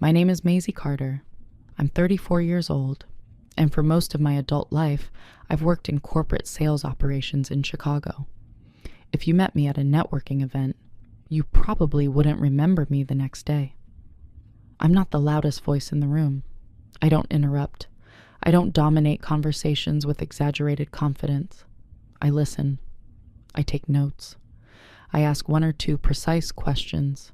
My name is Maisie Carter. I'm 34 years old, and for most of my adult life, I've worked in corporate sales operations in Chicago. If you met me at a networking event, you probably wouldn't remember me the next day. I'm not the loudest voice in the room. I don't interrupt. I don't dominate conversations with exaggerated confidence. I listen. I take notes. I ask one or two precise questions,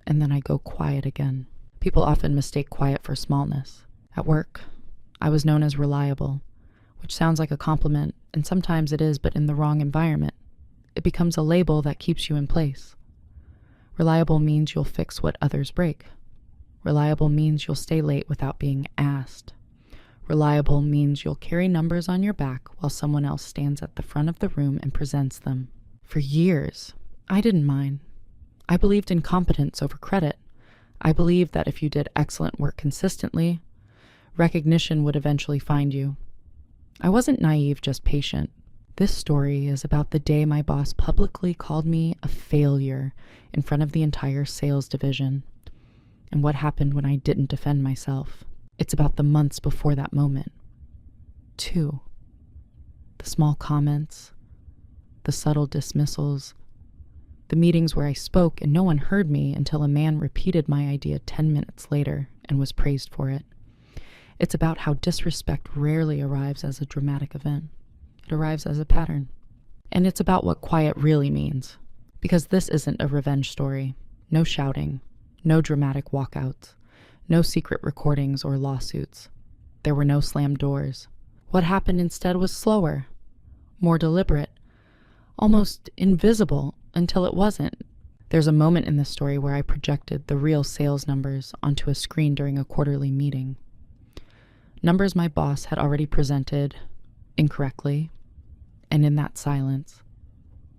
and then I go quiet again. People often mistake quiet for smallness. At work, I was known as reliable, which sounds like a compliment, and sometimes it is, but in the wrong environment. It becomes a label that keeps you in place. Reliable means you'll fix what others break. Reliable means you'll stay late without being asked. Reliable means you'll carry numbers on your back while someone else stands at the front of the room and presents them. For years, I didn't mind. I believed in competence over credit. I believed that if you did excellent work consistently, recognition would eventually find you. I wasn't naive, just patient. This story is about the day my boss publicly called me a failure in front of the entire sales division, and what happened when I didn't defend myself. It's about the months before that moment. 2. The small comments, the subtle dismissals, the meetings where I spoke and no one heard me until a man repeated my idea 10 minutes later and was praised for it. It's about how disrespect rarely arrives as a dramatic event. It arrives as a pattern. And it's about what quiet really means. Because this isn't a revenge story. No shouting. No dramatic walkouts. No secret recordings or lawsuits. There were no slammed doors. What happened instead was slower, more deliberate, almost invisible until it wasn't. There's a moment in this story where I projected the real sales numbers onto a screen during a quarterly meeting. Numbers my boss had already presented incorrectly, and in that silence,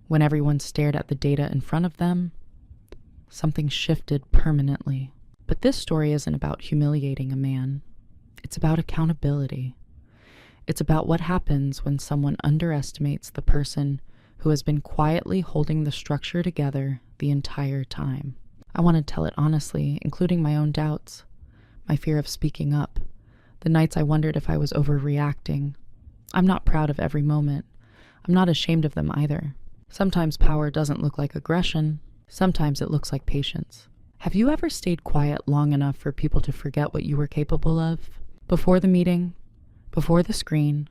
when everyone stared at the data in front of them, something shifted permanently. But this story isn't about humiliating a man. It's about accountability. It's about what happens when someone underestimates the person who has been quietly holding the structure together the entire time. I want to tell it honestly, including my own doubts, my fear of speaking up, the nights I wondered if I was overreacting. I'm not proud of every moment. I'm not ashamed of them either. Sometimes power doesn't look like aggression. Sometimes it looks like patience. Have you ever stayed quiet long enough for people to forget what you were capable of? Before the meeting, before the screen,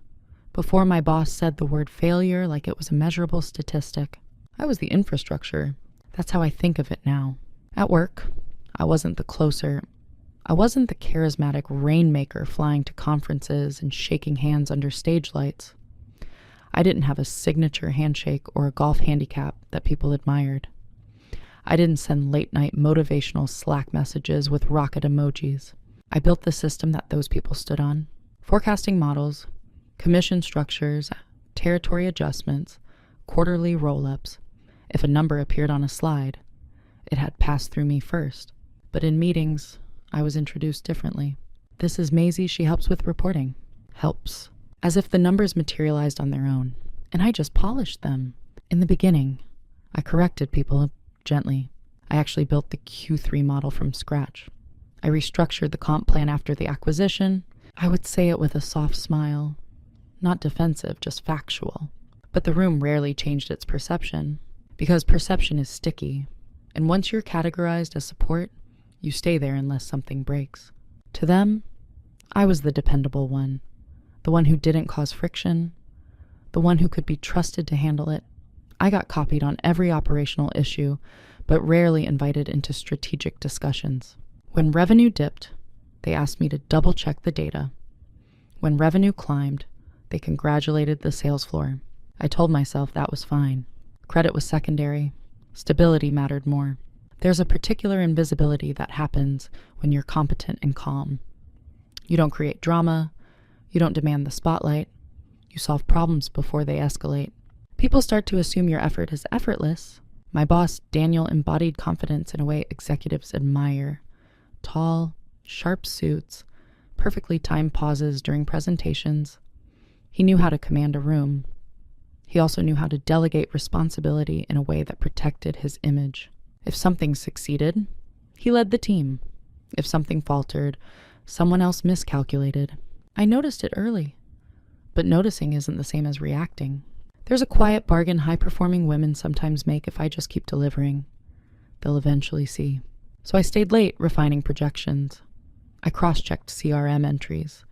before my boss said the word failure like it was a measurable statistic, I was the infrastructure. That's how I think of it now. At work, I wasn't the charismatic rainmaker flying to conferences and shaking hands under stage lights. I didn't have a signature handshake or a golf handicap that people admired. I didn't send late-night motivational Slack messages with rocket emojis. I built the system that those people stood on. Forecasting models, commission structures, territory adjustments, quarterly roll-ups. If a number appeared on a slide, it had passed through me first. But in meetings, I was introduced differently. This is Maisie, she helps with reporting. Helps. As if the numbers materialized on their own, and I just polished them. In the beginning, I corrected people gently. I actually built the Q3 model from scratch. I restructured the comp plan after the acquisition. I would say it with a soft smile. Not defensive, just factual. But the room rarely changed its perception, because perception is sticky, and once you're categorized as support, you stay there unless something breaks. To them, I was the dependable one, the one who didn't cause friction, the one who could be trusted to handle it. I got copied on every operational issue, but rarely invited into strategic discussions. When revenue dipped, they asked me to double-check the data. When revenue climbed, they congratulated the sales floor. I told myself that was fine. Credit was secondary. Stability mattered more. There's a particular invisibility that happens when you're competent and calm. You don't create drama. You don't demand the spotlight. You solve problems before they escalate. People start to assume your effort is effortless. My boss, Daniel, embodied confidence in a way executives admire. Tall, sharp suits, perfectly timed pauses during presentations. He knew how to command a room. He also knew how to delegate responsibility in a way that protected his image. If something succeeded, he led the team. If something faltered, someone else miscalculated. I noticed it early. But noticing isn't the same as reacting. There's a quiet bargain high-performing women sometimes make if I just keep delivering. They'll eventually see. So I stayed late refining projections. I cross-checked CRM entries.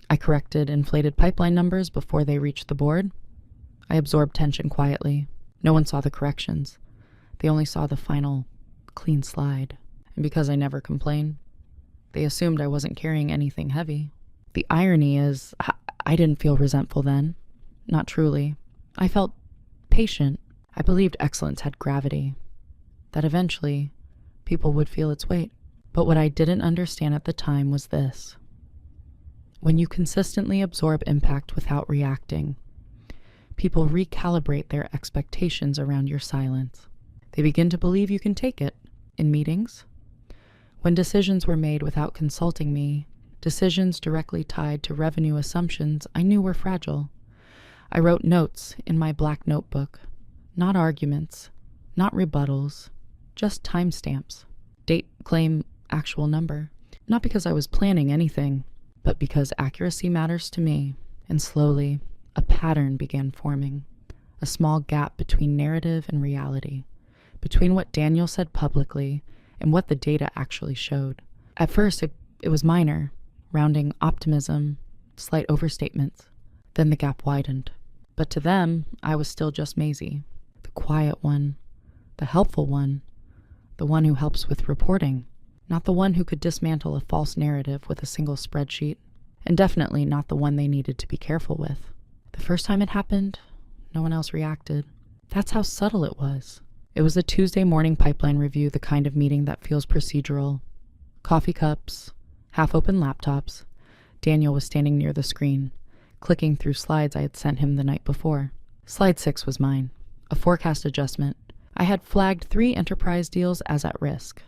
I corrected inflated pipeline numbers before they reached the board. I absorbed tension quietly. No one saw the corrections. They only saw the final clean slide. And because I never complained, they assumed I wasn't carrying anything heavy. The irony is, I didn't feel resentful then. Not truly. I felt patient. I believed excellence had gravity, that eventually people would feel its weight. But what I didn't understand at the time was this. When you consistently absorb impact without reacting, people recalibrate their expectations around your silence. They begin to believe you can take it. In meetings, when decisions were made without consulting me, decisions directly tied to revenue assumptions I knew were fragile. I wrote notes in my black notebook, not arguments, not rebuttals, just timestamps, date, claim, actual number. Not because I was planning anything, but because accuracy matters to me. And slowly, a pattern began forming, a small gap between narrative and reality, between what Daniel said publicly and what the data actually showed. At first, it was minor, rounding optimism, slight overstatements. Then the gap widened. But to them, I was still just Maisie, the quiet one, the helpful one, the one who helps with reporting, not the one who could dismantle a false narrative with a single spreadsheet, and definitely not the one they needed to be careful with. The first time it happened, no one else reacted. That's how subtle it was. It was a Tuesday morning pipeline review, the kind of meeting that feels procedural. Coffee cups, half-open laptops. Daniel was standing near the screen, clicking through slides I had sent him the night before. Slide 6 was mine, a forecast adjustment. I had flagged 3 enterprise deals as at risk.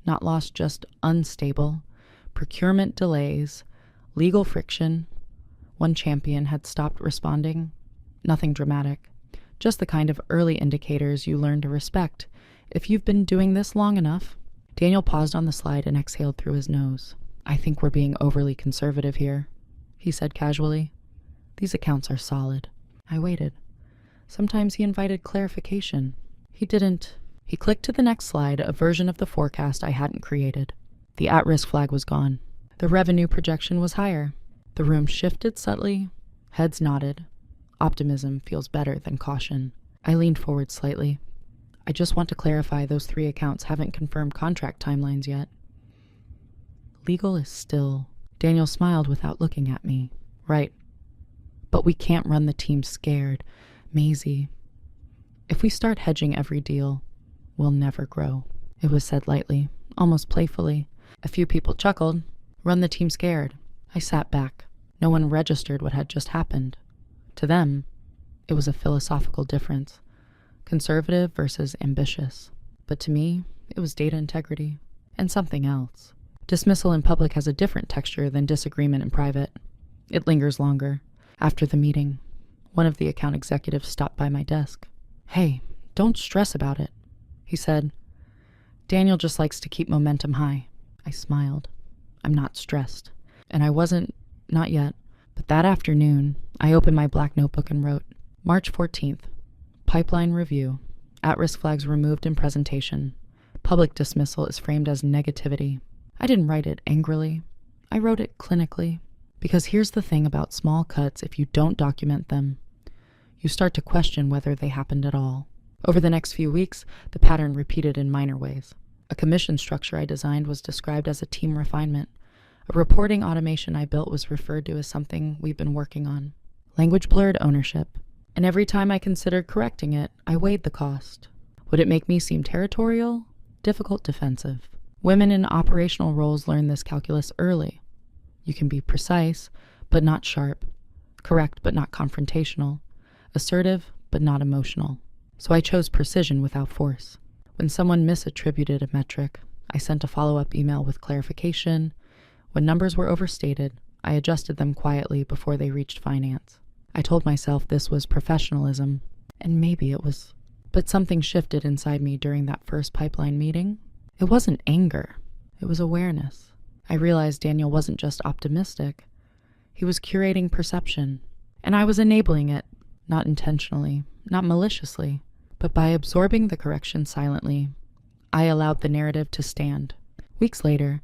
Not lost, just unstable. Procurement delays, legal friction. One champion had stopped responding. Nothing dramatic. Just the kind of early indicators you learn to respect if you've been doing this long enough. Daniel paused on the slide and exhaled through his nose. I think we're being overly conservative here, he said casually. These accounts are solid. I waited. Sometimes he invited clarification. He didn't. He clicked to the next slide, a version of the forecast I hadn't created. The at-risk flag was gone. The revenue projection was higher. The room shifted subtly. Heads nodded. Optimism feels better than caution. I leaned forward slightly. I just want to clarify those 3 accounts haven't confirmed contract timelines yet. Legal is still. Daniel smiled without looking at me. Right. But we can't run the team scared. Maisie. If we start hedging every deal, we'll never grow. It was said lightly, almost playfully. A few people chuckled. Run the team scared. I sat back. No one registered what had just happened. To them, it was a philosophical difference. Conservative versus ambitious. But to me, it was data integrity. And something else. Dismissal in public has a different texture than disagreement in private. It lingers longer. After the meeting, one of the account executives stopped by my desk. Hey, don't stress about it, he said. Daniel just likes to keep momentum high. I smiled. I'm not stressed. And I wasn't, not yet. But that afternoon, I opened my black notebook and wrote, March 14th, pipeline review, at-risk flags removed in presentation. Public dismissal is framed as negativity. I didn't write it angrily. I wrote it clinically. Because here's the thing about small cuts, if you don't document them, you start to question whether they happened at all. Over the next few weeks, the pattern repeated in minor ways. A commission structure I designed was described as a team refinement. A reporting automation I built was referred to as something we've been working on. Language blurred ownership. And every time I considered correcting it, I weighed the cost. Would it make me seem territorial? Difficult, defensive. Women in operational roles learn this calculus early. You can be precise, but not sharp. Correct, but not confrontational. Assertive, but not emotional. So I chose precision without force. When someone misattributed a metric, I sent a follow-up email with clarification. When numbers were overstated, I adjusted them quietly before they reached finance. I told myself this was professionalism, and maybe it was. But something shifted inside me during that first pipeline meeting. It wasn't anger. It was awareness. I realized Daniel wasn't just optimistic. He was curating perception, and I was enabling it, not intentionally, not maliciously, but by absorbing the correction silently. I allowed the narrative to stand. Weeks later,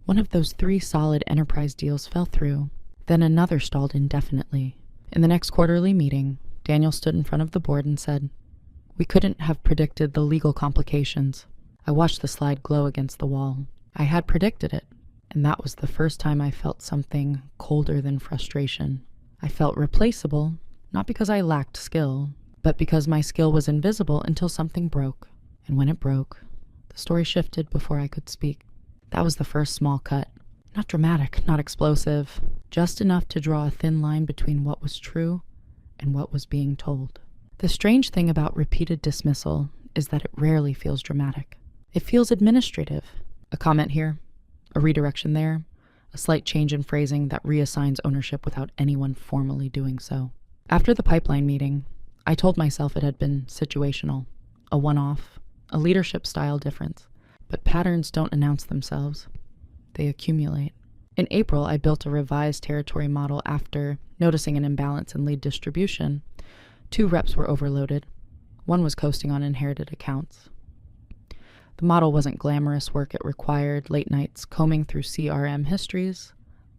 one of those 3 solid enterprise deals fell through. Then another stalled indefinitely. In the next quarterly meeting, Daniel stood in front of the board and said, "We couldn't have predicted the legal complications." I watched the slide glow against the wall. I had predicted it, and that was the first time I felt something colder than frustration. I felt replaceable, not because I lacked skill, but because my skill was invisible until something broke. And when it broke, the story shifted before I could speak. That was the first small cut. Not dramatic, not explosive, just enough to draw a thin line between what was true and what was being told. The strange thing about repeated dismissal is that it rarely feels dramatic. It feels administrative. A comment here, a redirection there, a slight change in phrasing that reassigns ownership without anyone formally doing so. After the pipeline meeting, I told myself it had been situational, a one-off, a leadership style difference. But patterns don't announce themselves. They accumulate. In April, I built a revised territory model after noticing an imbalance in lead distribution. 2 reps were overloaded. One was coasting on inherited accounts. The model wasn't glamorous work. It required late nights combing through CRM histories,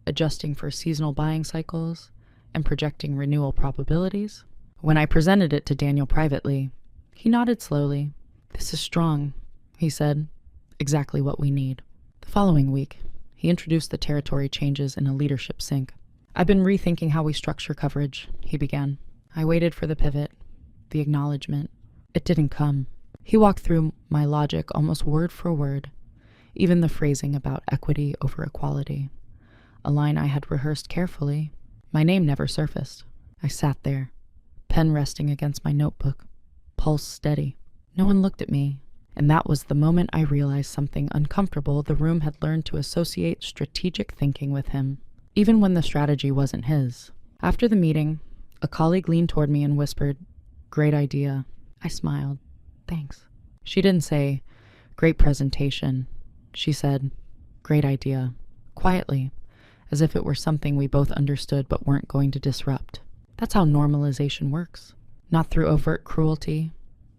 adjusting for seasonal buying cycles, and projecting renewal probabilities. When I presented it to Daniel privately, he nodded slowly. "This is strong," he said. "Exactly what we need." The following week, he introduced the territory changes in a leadership sync. "I've been rethinking how we structure coverage," he began. I waited for the pivot, the acknowledgement. It didn't come. He walked through my logic almost word for word, even the phrasing about equity over equality. A line I had rehearsed carefully. My name never surfaced. I sat there, pen resting against my notebook, pulse steady. No one looked at me. And that was the moment I realized something uncomfortable. The room had learned to associate strategic thinking with him, even when the strategy wasn't his. After the meeting, a colleague leaned toward me and whispered, "Great idea." I smiled. "Thanks." She didn't say, "Great presentation." She said, "Great idea," quietly, as if it were something we both understood but weren't going to disrupt. That's how normalization works. Not through overt cruelty,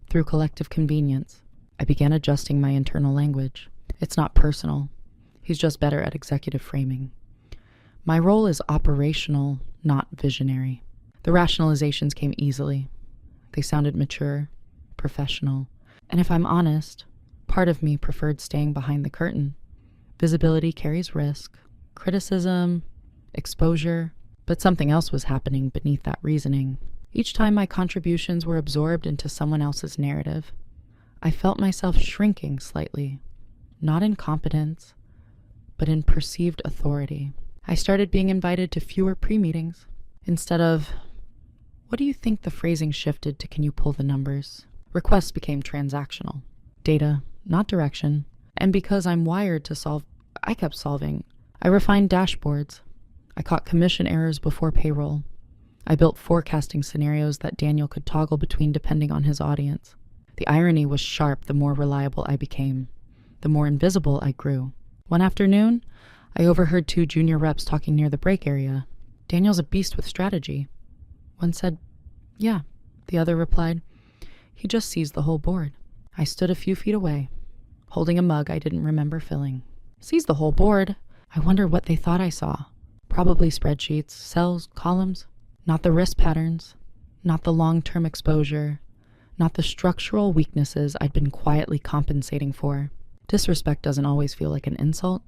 through collective convenience. I began adjusting my internal language. It's not personal. He's just better at executive framing. My role is operational, not visionary. The rationalizations came easily. They sounded mature, professional. And if I'm honest, part of me preferred staying behind the curtain. Visibility carries risk, criticism, exposure, but something else was happening beneath that reasoning. Each time my contributions were absorbed into someone else's narrative, I felt myself shrinking slightly, not in competence, but in perceived authority. I started being invited to fewer pre-meetings. Instead of, "What do you think?" the phrasing shifted to, "Can you pull the numbers?" Requests became transactional. Data, not direction. And because I'm wired to solve, I kept solving. I refined dashboards. I caught commission errors before payroll. I built forecasting scenarios that Daniel could toggle between depending on his audience. The irony was sharp. The more reliable I became, the more invisible I grew. One afternoon, I overheard 2 junior reps talking near the break area. "Daniel's a beast with strategy." One said, "Yeah." The other replied, "He just sees the whole board." I stood a few feet away, holding a mug I didn't remember filling. Sees the whole board? I wonder what they thought I saw. Probably spreadsheets, cells, columns. Not the risk patterns, not the long-term exposure, not the structural weaknesses I'd been quietly compensating for. Disrespect doesn't always feel like an insult.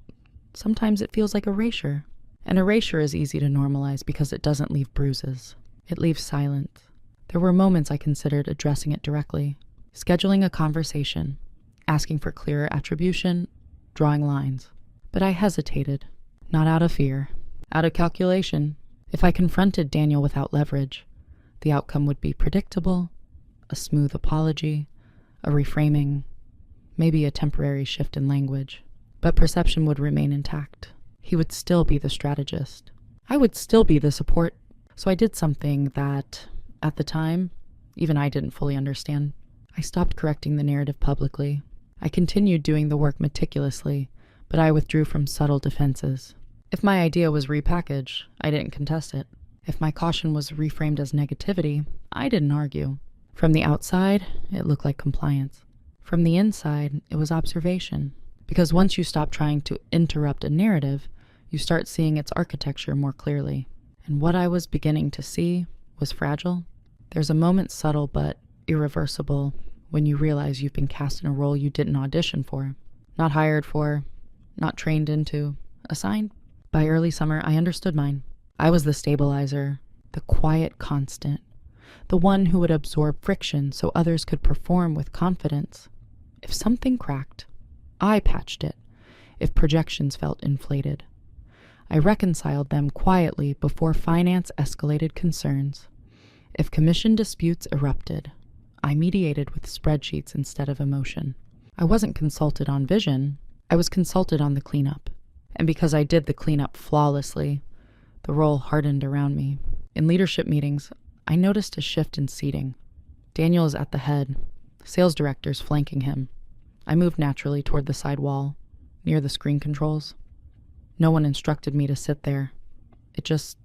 Sometimes it feels like erasure. And erasure is easy to normalize because it doesn't leave bruises. It leaves silence. There were moments I considered addressing it directly, scheduling a conversation, asking for clearer attribution, drawing lines. But I hesitated, not out of fear, out of calculation. If I confronted Daniel without leverage, the outcome would be predictable, a smooth apology, a reframing, maybe a temporary shift in language. But perception would remain intact. He would still be the strategist. I would still be the support. So I did something that, at the time, even I didn't fully understand. I stopped correcting the narrative publicly. I continued doing the work meticulously, but I withdrew from subtle defenses. If my idea was repackaged, I didn't contest it. If my caution was reframed as negativity, I didn't argue. From the outside, it looked like compliance. From the inside, it was observation. Because once you stop trying to interrupt a narrative, you start seeing its architecture more clearly. And what I was beginning to see was fragile. There's a moment subtle but irreversible when you realize you've been cast in a role you didn't audition for, not hired for, not trained into, assigned. By early summer, I understood mine. I was the stabilizer, the quiet constant, the one who would absorb friction so others could perform with confidence. If something cracked, I patched it. If projections felt inflated, I reconciled them quietly before finance escalated concerns. If commission disputes erupted, I mediated with spreadsheets instead of emotion. I wasn't consulted on vision, I was consulted on the cleanup. And because I did the cleanup flawlessly, the role hardened around me. In leadership meetings, I noticed a shift in seating. Daniel is at the head, sales directors flanking him. I moved naturally toward the side wall, near the screen controls. No one instructed me to sit there. It just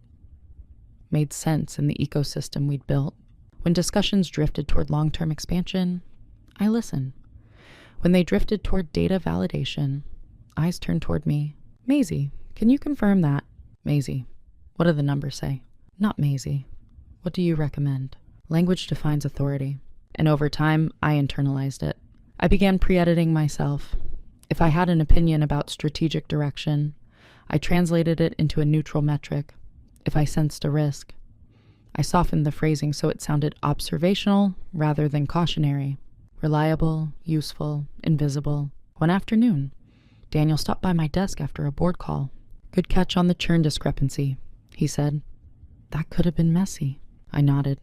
made sense in the ecosystem we'd built. When discussions drifted toward long-term expansion, I listened. When they drifted toward data validation, eyes turned toward me. Maisie, can you confirm that? Maisie, what do the numbers say? Not Maisie. What do you recommend? Language defines authority, and over time, I internalized it. I began pre-editing myself. If I had an opinion about strategic direction, I translated it into a neutral metric. If I sensed a risk, I softened the phrasing so it sounded observational rather than cautionary. Reliable, useful, invisible. One afternoon, Daniel stopped by my desk after a board call. Good catch on the churn discrepancy, he said. That could have been messy. I nodded.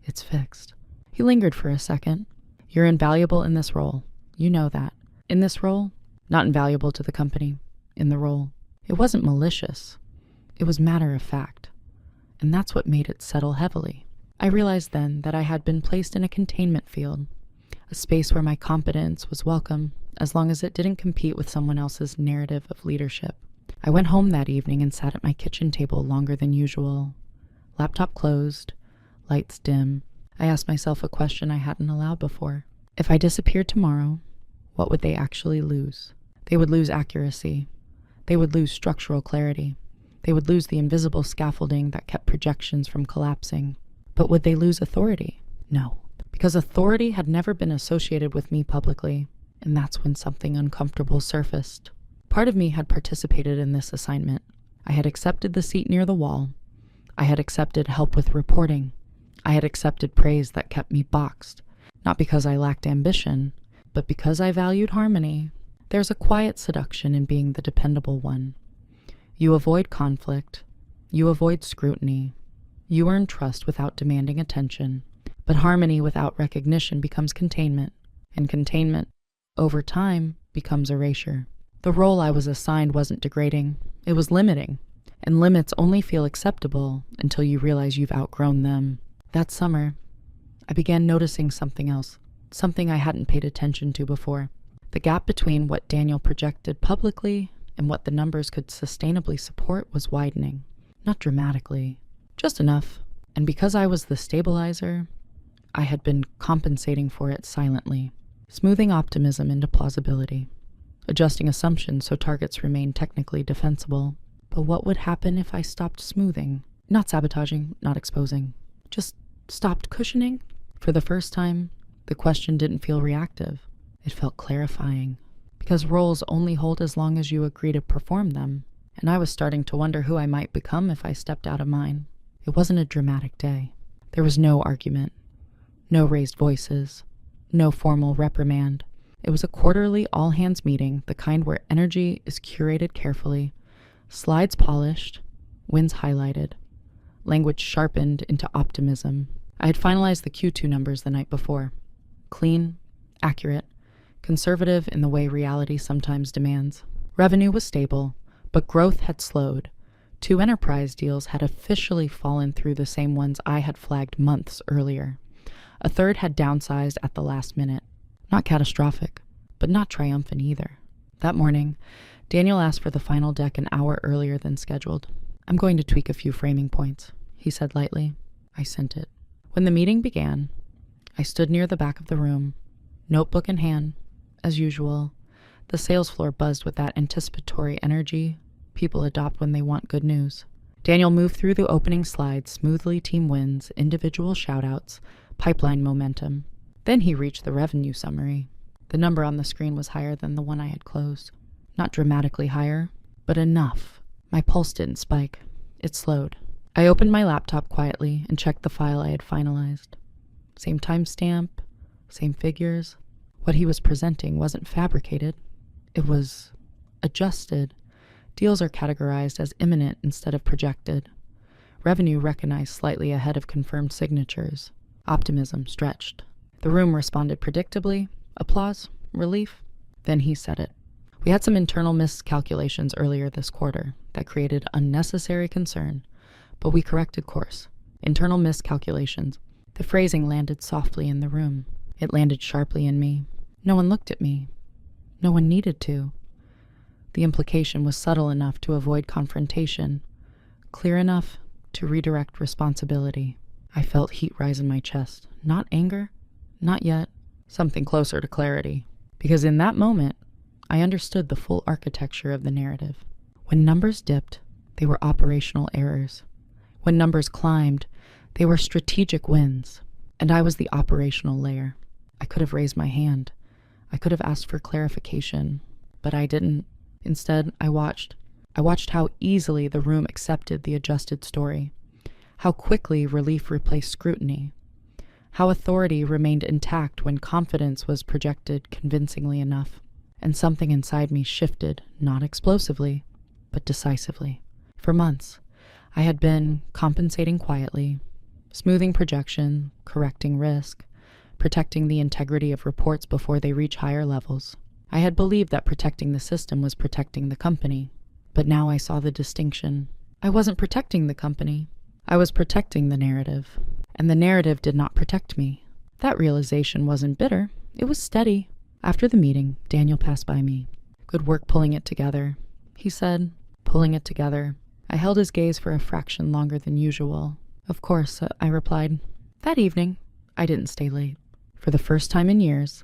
It's fixed. He lingered for a second. You're invaluable in this role. You know that. In this role, not invaluable to the company. In the role. It wasn't malicious. It was matter of fact. And that's what made it settle heavily. I realized then that I had been placed in a containment field, a space where my competence was welcome as long as it didn't compete with someone else's narrative of leadership. I went home that evening and sat at my kitchen table longer than usual. Laptop closed, lights dim. I asked myself a question I hadn't allowed before. If I disappeared tomorrow, what would they actually lose? They would lose accuracy. They would lose structural clarity. They would lose the invisible scaffolding that kept projections from collapsing. But would they lose authority? No, because authority had never been associated with me publicly, and that's when something uncomfortable surfaced. Part of me had participated in this assignment. I had accepted the seat near the wall. I had accepted help with reporting. I had accepted praise that kept me boxed, not because I lacked ambition, but because I valued harmony. There's a quiet seduction in being the dependable one. You avoid conflict. You avoid scrutiny. You earn trust without demanding attention. But harmony without recognition becomes containment, and containment, over time, becomes erasure. The role I was assigned wasn't degrading. It was limiting, and limits only feel acceptable until you realize you've outgrown them. That summer, I began noticing something else, something I hadn't paid attention to before. The gap between what Daniel projected publicly and what the numbers could sustainably support was widening. Not dramatically, just enough. And because I was the stabilizer, I had been compensating for it silently, smoothing optimism into plausibility, adjusting assumptions so targets remained technically defensible. But what would happen if I stopped smoothing? Not sabotaging, not exposing. Just stopped cushioning? For the first time, the question didn't feel reactive. It felt clarifying. Because roles only hold as long as you agree to perform them, and I was starting to wonder who I might become if I stepped out of mine. It wasn't a dramatic day. There was no argument, no raised voices, no formal reprimand. It was a quarterly all-hands meeting, the kind where energy is curated carefully, slides polished, wins highlighted, language sharpened into optimism. I had finalized the Q2 numbers the night before. Clean, accurate, conservative in the way reality sometimes demands. Revenue was stable, but growth had slowed. 2 enterprise deals had officially fallen through the same ones I had flagged months earlier. A third had downsized at the last minute. Not catastrophic, but not triumphant either. That morning, Daniel asked for the final deck an hour earlier than scheduled. "I'm going to tweak a few framing points," he said lightly. I sent it. When the meeting began, I stood near the back of the room, notebook in hand. As usual, the sales floor buzzed with that anticipatory energy people adopt when they want good news. Daniel moved through the opening slides smoothly: team wins, individual shoutouts, pipeline momentum. Then he reached the revenue summary. The number on the screen was higher than the one I had closed. Not dramatically higher, but enough. My pulse didn't spike. It slowed. I opened my laptop quietly and checked the file I had finalized. Same timestamp, same figures. What he was presenting wasn't fabricated. It was adjusted. Deals are categorized as imminent instead of projected. Revenue recognized slightly ahead of confirmed signatures. Optimism stretched. The room responded predictably. Applause, relief. Then he said it. "We had some internal miscalculations earlier this quarter that created unnecessary concern, but we corrected course. Internal miscalculations." The phrasing landed softly in the room. It landed sharply in me. No one looked at me. No one needed to. The implication was subtle enough to avoid confrontation, clear enough to redirect responsibility. I felt heat rise in my chest. Not anger, not yet. Something closer to clarity. Because in that moment, I understood the full architecture of the narrative. When numbers dipped, they were operational errors. When numbers climbed, they were strategic wins. And I was the operational layer. I could have raised my hand. I could have asked for clarification, but I didn't. Instead, I watched. I watched how easily the room accepted the adjusted story, how quickly relief replaced scrutiny, how authority remained intact when confidence was projected convincingly enough. And something inside me shifted, not explosively, but decisively. For months, I had been compensating quietly, smoothing projection, correcting risk, protecting the integrity of reports before they reach higher levels. I had believed that protecting the system was protecting the company, but now I saw the distinction. I wasn't protecting the company. I was protecting the narrative, and the narrative did not protect me. That realization wasn't bitter. It was steady. After the meeting, Daniel passed by me. "Good work pulling it together," he said, "pulling it together." I held his gaze for a fraction longer than usual. "Of course," I replied. That evening, I didn't stay late. For the first time in years,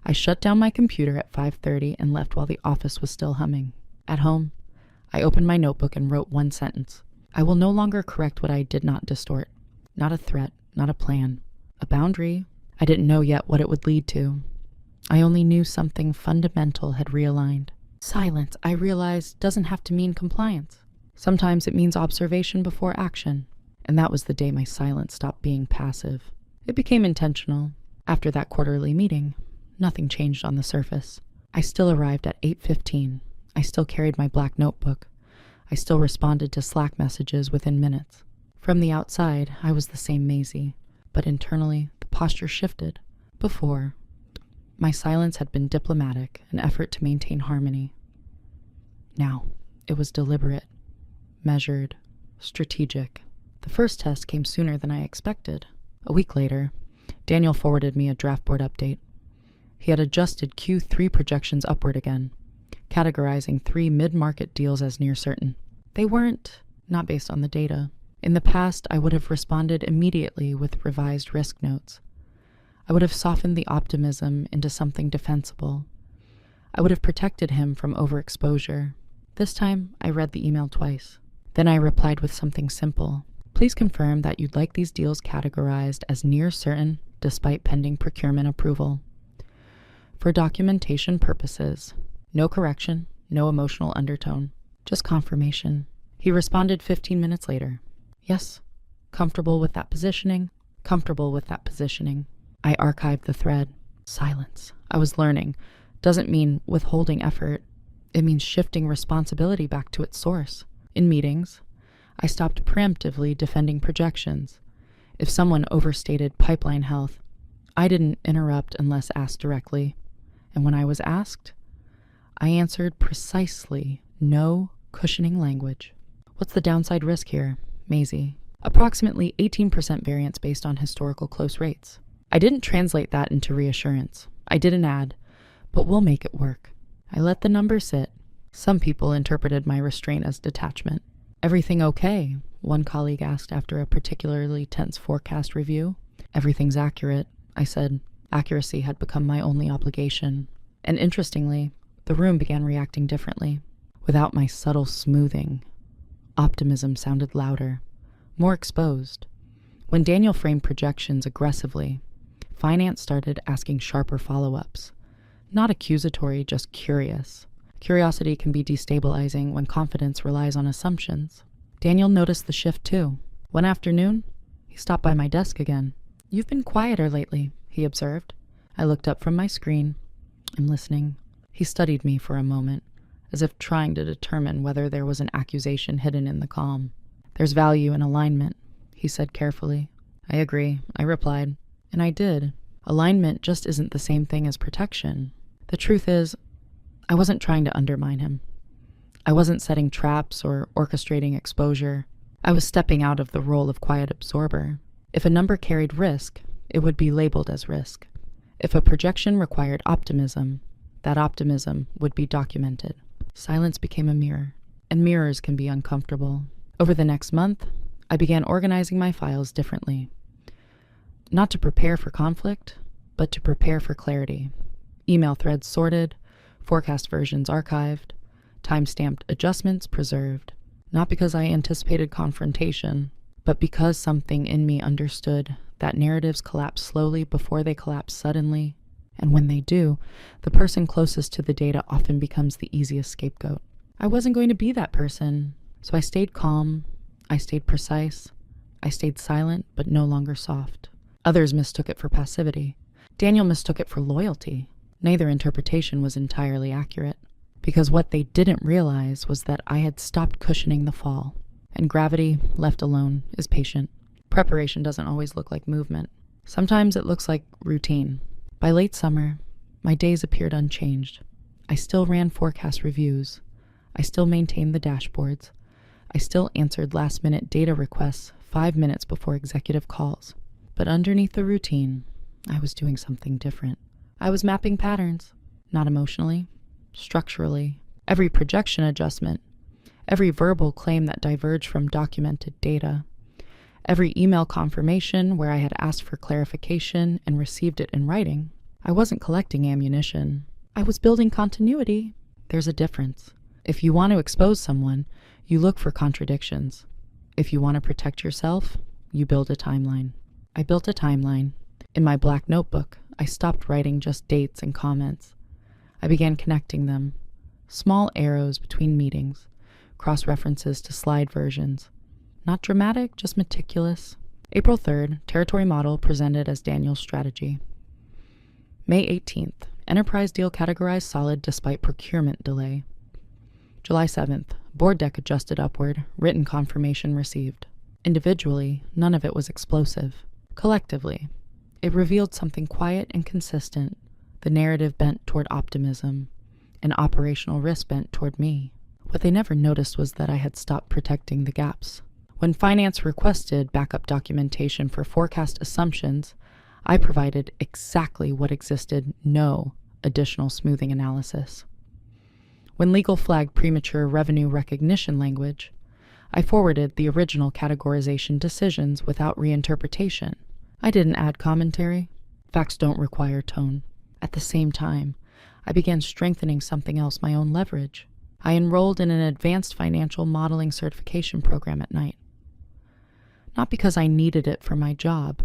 I shut down my computer at 5:30 and left while the office was still humming. At home, I opened my notebook and wrote one sentence. I will no longer correct what I did not distort. Not a threat, not a plan. A boundary. I didn't know yet what it would lead to. I only knew something fundamental had realigned. Silence, I realized, doesn't have to mean compliance. Sometimes it means observation before action. And that was the day my silence stopped being passive. It became intentional. After that quarterly meeting, nothing changed on the surface. I still arrived at 8:15. I still carried my black notebook. I still responded to Slack messages within minutes. From the outside, I was the same Maisie, but internally, the posture shifted. Before, my silence had been diplomatic, an effort to maintain harmony. Now, it was deliberate, measured, strategic. The first test came sooner than I expected. A week later, Daniel forwarded me a draft board update. He had adjusted Q3 projections upward again, categorizing 3 mid-market deals as near certain. They weren't, not based on the data. In the past, I would have responded immediately with revised risk notes. I would have softened the optimism into something defensible. I would have protected him from overexposure. This time, I read the email twice. Then I replied with something simple. Please confirm that you'd like these deals categorized as near certain despite pending procurement approval. For documentation purposes, no correction, no emotional undertone, just confirmation. He responded 15 minutes later. Yes, comfortable with that positioning, comfortable with that positioning. I archived the thread. Silence. I was learning. Doesn't mean withholding effort. It means shifting responsibility back to its source. In meetings, I stopped preemptively defending projections. If someone overstated pipeline health, I didn't interrupt unless asked directly. And when I was asked, I answered precisely, no cushioning language. What's the downside risk here, Maisie? Approximately 18% variance based on historical close rates. I didn't translate that into reassurance. I didn't add, but we'll make it work. I let the number sit, Some people interpreted my restraint as detachment. "Everything okay?" one colleague asked after a particularly tense forecast review. "Everything's accurate," I said. Accuracy had become my only obligation. And interestingly, the room began reacting differently. Without my subtle smoothing, optimism sounded louder, more exposed. When Daniel framed projections aggressively, finance started asking sharper follow-ups. Not accusatory, just curious. Curiosity can be destabilizing when confidence relies on assumptions. Daniel noticed the shift too. One afternoon, he stopped by my desk again. "You've been quieter lately," he observed. I looked up from my screen. "I'm listening." He studied me for a moment, as if trying to determine whether there was an accusation hidden in the calm. "There's value in alignment," he said carefully. "I agree," I replied. And I did. Alignment just isn't the same thing as protection. The truth is, I wasn't trying to undermine him. I wasn't setting traps or orchestrating exposure. I was stepping out of the role of quiet absorber. If a number carried risk, it would be labeled as risk. If a projection required optimism, that optimism would be documented. Silence became a mirror, and mirrors can be uncomfortable. Over the next month, I began organizing my files differently. Not to prepare for conflict, but to prepare for clarity. Email threads sorted, forecast versions archived, time-stamped adjustments preserved. Not because I anticipated confrontation, but because something in me understood that narratives collapse slowly before they collapse suddenly, and when they do, the person closest to the data often becomes the easiest scapegoat. I wasn't going to be that person, so I stayed calm, I stayed precise, I stayed silent but no longer soft. Others mistook it for passivity. Daniel mistook it for loyalty. Neither interpretation was entirely accurate, because what they didn't realize was that I had stopped cushioning the fall, and gravity, left alone, is patient. Preparation doesn't always look like movement. Sometimes it looks like routine. By late summer, my days appeared unchanged. I still ran forecast reviews. I still maintained the dashboards. I still answered last-minute data requests 5 minutes before executive calls. But underneath the routine, I was doing something different. I was mapping patterns, not emotionally, structurally. Every projection adjustment, every verbal claim that diverged from documented data, every email confirmation where I had asked for clarification and received it in writing. I wasn't collecting ammunition. I was building continuity. There's a difference. If you want to expose someone, you look for contradictions. If you want to protect yourself, you build a timeline. I built a timeline. In my black notebook, I stopped writing just dates and comments. I began connecting them. Small arrows between meetings, cross-references to slide versions. Not dramatic, just meticulous. April 3rd, territory model presented as Daniel's strategy. May 18th, enterprise deal categorized solid despite procurement delay. July 7th, board deck adjusted upward, written confirmation received. Individually, none of it was explosive. Collectively, it revealed something quiet and consistent, the narrative bent toward optimism, and operational risk bent toward me. What they never noticed was that I had stopped protecting the gaps. When finance requested backup documentation for forecast assumptions, I provided exactly what existed, no additional smoothing analysis. When legal flagged premature revenue recognition language, I forwarded the original categorization decisions without reinterpretation. I didn't add commentary. Facts don't require tone. At the same time, I began strengthening something else, my own leverage. I enrolled in an advanced financial modeling certification program at night. Not because I needed it for my job,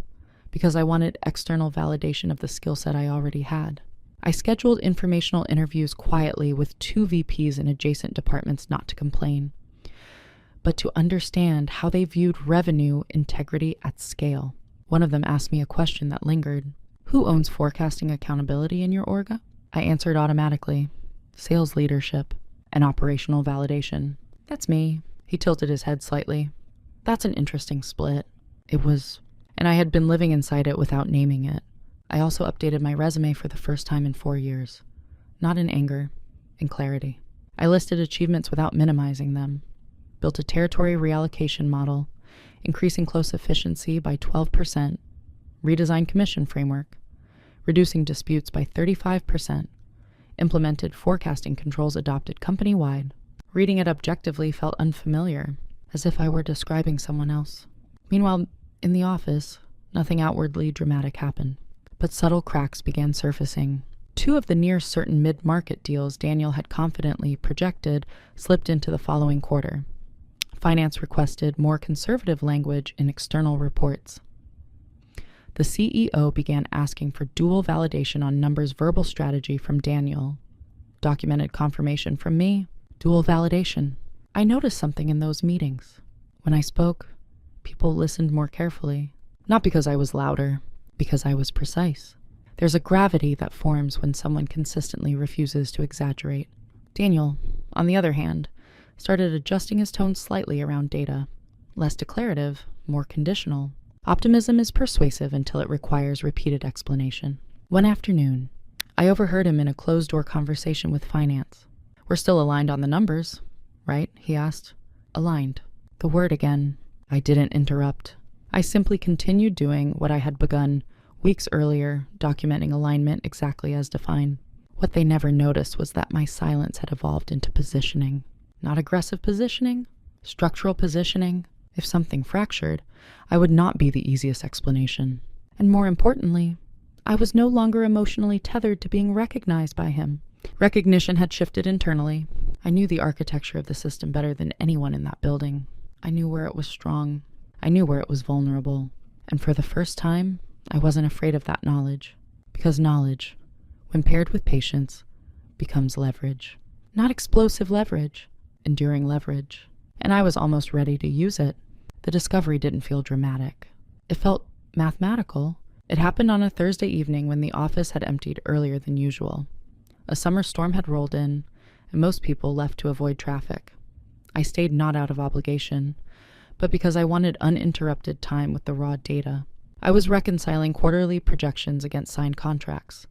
because I wanted external validation of the skill set I already had. I scheduled informational interviews quietly with 2 VPs in adjacent departments not to complain, but to understand how they viewed revenue integrity at scale. One of them asked me a question that lingered. "Who owns forecasting accountability in your org?" I answered automatically. "Sales leadership and operational validation." "That's me." He tilted his head slightly. "That's an interesting split." It was, and I had been living inside it without naming it. I also updated my resume for the first time in 4 years. Not in anger, in clarity. I listed achievements without minimizing them. Built a territory reallocation model, increasing close efficiency by 12%, redesigned commission framework, reducing disputes by 35%, implemented forecasting controls adopted company-wide. Reading it objectively felt unfamiliar, as if I were describing someone else. Meanwhile, in the office, nothing outwardly dramatic happened, but subtle cracks began surfacing. 2 of the near-certain mid-market deals Daniel had confidently projected slipped into the following quarter. Finance requested more conservative language in external reports. The CEO began asking for dual validation on numbers verbal strategy from Daniel. Documented confirmation from me, dual validation. I noticed something in those meetings. When I spoke, people listened more carefully. Not because I was louder, because I was precise. There's a gravity that forms when someone consistently refuses to exaggerate. Daniel, on the other hand, started adjusting his tone slightly around data. Less declarative, more conditional. Optimism is persuasive until it requires repeated explanation. One afternoon, I overheard him in a closed-door conversation with finance. "We're still aligned on the numbers, right?" he asked. Aligned. The word again. I didn't interrupt. I simply continued doing what I had begun weeks earlier, documenting alignment exactly as defined. What they never noticed was that my silence had evolved into positioning. Not aggressive positioning, structural positioning. If something fractured, I would not be the easiest explanation. And more importantly, I was no longer emotionally tethered to being recognized by him. Recognition had shifted internally. I knew the architecture of the system better than anyone in that building. I knew where it was strong. I knew where it was vulnerable. And for the first time, I wasn't afraid of that knowledge. Because knowledge, when paired with patience, becomes leverage. Not explosive leverage, enduring leverage. And I was almost ready to use it. The discovery didn't feel dramatic. It felt mathematical. It happened on a Thursday evening when the office had emptied earlier than usual. A summer storm had rolled in, and most people left to avoid traffic. I stayed not out of obligation, but because I wanted uninterrupted time with the raw data. I was reconciling quarterly projections against signed contracts,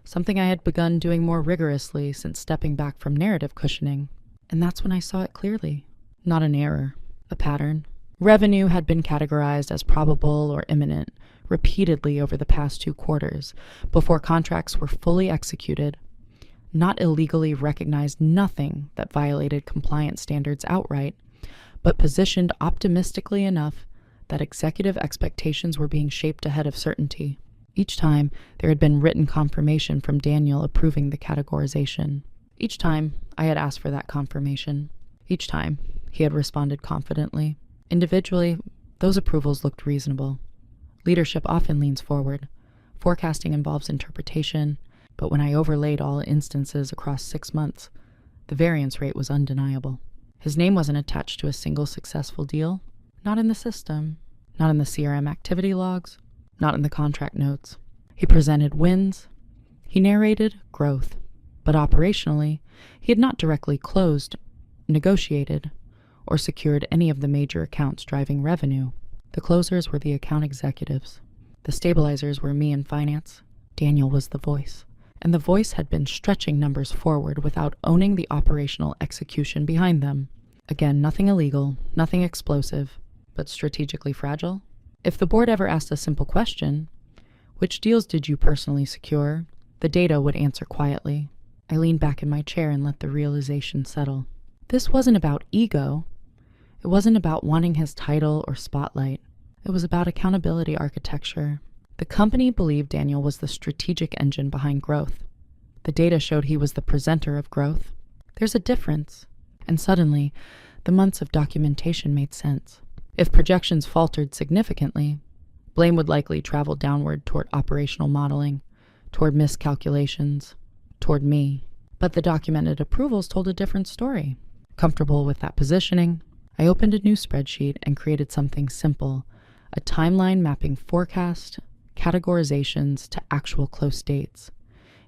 something I had begun doing more rigorously since stepping back from narrative cushioning. And that's when I saw it clearly. Not an error, a pattern. Revenue had been categorized as probable or imminent repeatedly over the past 2 quarters before contracts were fully executed. Not illegally recognized nothing that violated compliance standards outright, but positioned optimistically enough that executive expectations were being shaped ahead of certainty. Each time, there had been written confirmation from Daniel approving the categorization. Each time, I had asked for that confirmation. Each time, he had responded confidently. Individually, those approvals looked reasonable. Leadership often leans forward. Forecasting involves interpretation, but when I overlaid all instances across 6 months, the variance rate was undeniable. His name wasn't attached to a single successful deal, not in the system, not in the CRM activity logs, not in the contract notes. He presented wins. He narrated growth. But operationally, he had not directly closed, negotiated, or secured any of the major accounts driving revenue. The closers were the account executives. The stabilizers were me in finance. Daniel was the voice. And the voice had been stretching numbers forward without owning the operational execution behind them. Again, nothing illegal, nothing explosive, but strategically fragile. If the board ever asked a simple question, which deals did you personally secure? The data would answer quietly. I leaned back in my chair and let the realization settle. This wasn't about ego. It wasn't about wanting his title or spotlight. It was about accountability architecture. The company believed Daniel was the strategic engine behind growth. The data showed he was the presenter of growth. There's a difference. And suddenly, the months of documentation made sense. If projections faltered significantly, blame would likely travel downward toward operational modeling, toward miscalculations, toward me. But the documented approvals told a different story. Comfortable with that positioning, I opened a new spreadsheet and created something simple, a timeline mapping forecast, categorizations to actual close dates,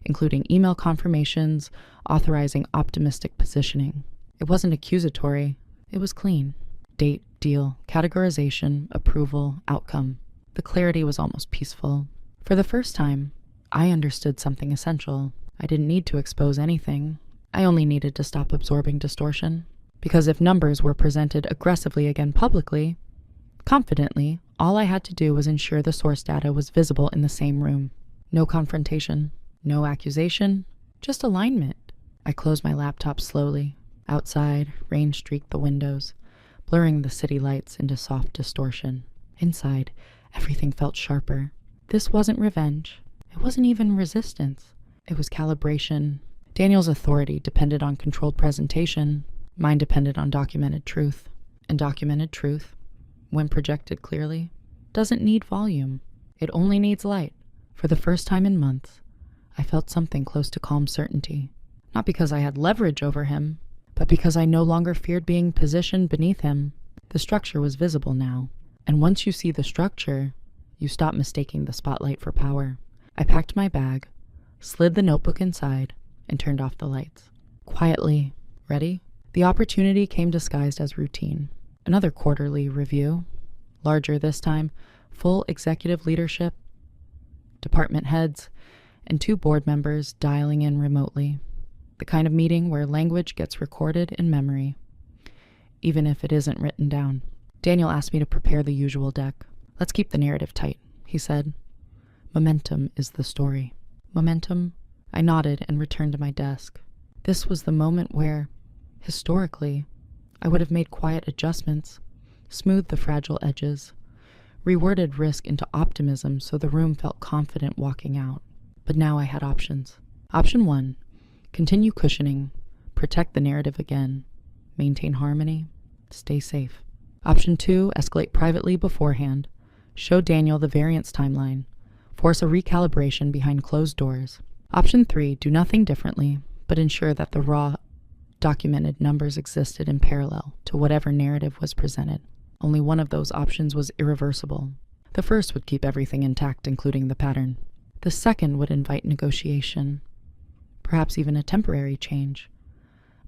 including email confirmations, authorizing optimistic positioning. It wasn't accusatory, it was clean. Date, deal, categorization, approval, outcome. The clarity was almost peaceful. For the first time, I understood something essential. I didn't need to expose anything. I only needed to stop absorbing distortion. Because if numbers were presented aggressively again publicly, confidently, all I had to do was ensure the source data was visible in the same room. No confrontation, no accusation, Just alignment. I closed my laptop slowly. Outside, rain streaked the windows, blurring the city lights into soft distortion. Inside, everything felt sharper. This wasn't revenge. It wasn't even resistance. It was calibration. Daniel's authority depended on controlled presentation. Mine depended on documented truth. And documented truth, when projected clearly, doesn't need volume. It only needs light. For the first time in months, I felt something close to calm certainty. Not because I had leverage over him, but because I no longer feared being positioned beneath him. The structure was visible now. And once you see the structure, you stop mistaking the spotlight for power. I packed my bag, slid the notebook inside, and turned off the lights. Quietly, ready? The opportunity came disguised as routine. Another quarterly review, larger this time, full executive leadership, department heads, and 2 board members dialing in remotely. The kind of meeting where language gets recorded in memory, even if it isn't written down. Daniel asked me to prepare the usual deck. Let's keep the narrative tight, he said. Momentum is the story. Momentum? I nodded and returned to my desk. This was the moment where, historically, I would have made quiet adjustments, smoothed the fragile edges, reworded risk into optimism so the room felt confident walking out. But now I had options. Option 1, continue cushioning, protect the narrative again, maintain harmony, stay safe. Option 2, escalate privately beforehand, show Daniel the variance timeline, force a recalibration behind closed doors. Option 3, do nothing differently, but ensure that the raw, documented numbers existed in parallel to whatever narrative was presented. Only one of those options was irreversible. The first would keep everything intact, including the pattern. The second would invite negotiation, perhaps even a temporary change,